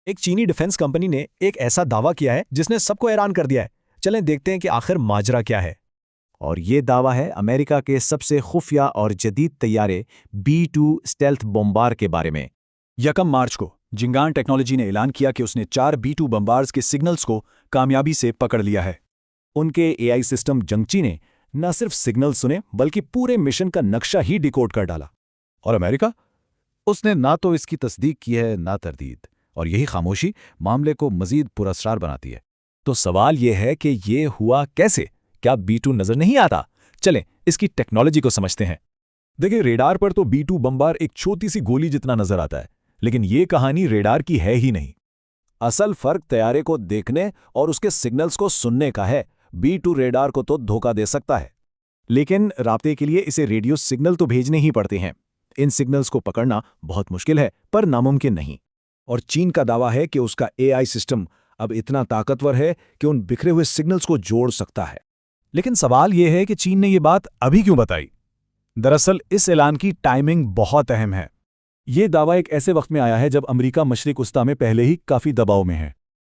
एक चीनी defence company ने एक ऐसा दावा किया है जिसने सबको हैरान कर दिया है। चलें देखते हैं कि आखिर माजरा क्या है। और ये दावा है अमेरिका के सबसे खुफिया और जदीद तैयारे B-2 स्टेल्थ बम्बार के बारे में। 1 मार्च को जिंगान टेक्नोलॉजी ने ऐलान किया कि उसने 4 B-2 बम्बार्स के सिग्नल्स को कामयाबी से पकड़ लिया है। उनके AI सिस्टम जंगची ने न सिर्फ सिग्नल सुने बल्कि पूरे मिशन का नक्शा ही डिकोड कर डाला। और अमेरिका? उसने ना तो इसकी तस्दीक की है ना तरदीद, और यही खामोशी मामले को मजीद पुरस्कार बनाती है। तो सवाल यह है कि ये हुआ कैसे? क्या B-2 नजर नहीं आता? चलें इसकी टेक्नोलॉजी को समझते हैं। देखिए, रेडार पर तो B-2 बम्बार एक छोटी सी गोली जितना नजर आता है, लेकिन ये कहानी रेडार की है ही नहीं। असल फर्क तैयारे को देखने और उसके सिग्नल्स को सुनने का है। B-2 रेडार को तो धोखा दे सकता है, लेकिन राब्ते के लिए इसे रेडियो सिग्नल तो भेजने ही पड़ते हैं। इन सिग्नल्स को पकड़ना बहुत मुश्किल है, पर नामुमकिन नहीं। और चीन का दावा है कि उसका AI सिस्टम अब इतना ताकतवर है कि उन बिखरे हुए सिग्नल्स को जोड़ सकता है। लेकिन सवाल यह है कि चीन ने यह बात अभी क्यों बताई? दरअसल इस ऐलान की टाइमिंग बहुत अहम है। ये दावा एक ऐसे वक्त में आया है जब अमेरिका मशरिक वस्ता में पहले ही काफी दबाव में है।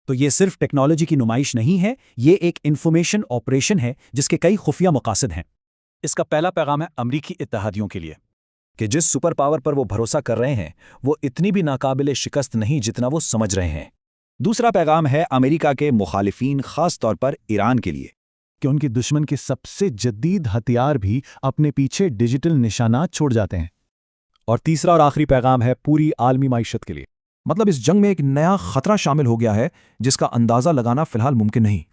तो ये सिर्फ टेक्नोलॉजी की नुमाइश नहीं है, ये एक इंफॉर्मेशन ऑपरेशन है जिसके कई खुफिया मकासद हैं। इसका पहला पैगाम है अमरीकी इत्तेहादियों के लिए कि जिस सुपर पावर पर वो भरोसा कर रहे हैं वो इतनी भी नाकाबिले शिकस्त नहीं जितना वो समझ रहे हैं। दूसरा पैगाम है अमेरिका के मुखालिफिन, खास तौर पर ईरान के लिए, कि उनके दुश्मन के सबसे जदीद हथियार भी अपने पीछे डिजिटल निशानात छोड़ जाते हैं। और तीसरा और आखिरी पैगाम है पूरी आलमी माइशत के लिए। मतलब इस जंग में एक नया खतरा शामिल हो गया है जिसका अंदाजा लगाना फिलहाल मुमकिन नहीं।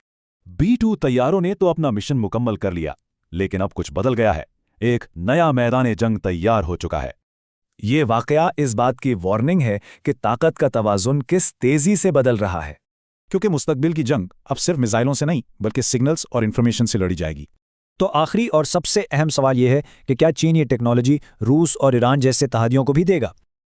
B-2 तैयारों ने तो अपना मिशन मुकम्मल कर लिया, लेकिन अब कुछ बदल गया है। एक नया मैदान जंग तैयार हो चुका है। ये वाकया इस बात की वार्निंग है कि ताकत का तवाजुन किस तेजी से बदल रहा है, क्योंकि मुस्तकबिल की जंग अब सिर्फ मिसाइलों से नहीं बल्कि सिग्नल्स और इन्फॉर्मेशन से लड़ी जाएगी। तो आखिरी और सबसे अहम सवाल यह है कि क्या चीन ये टेक्नोलॉजी रूस और ईरान जैसे तहादियों को भी देगा?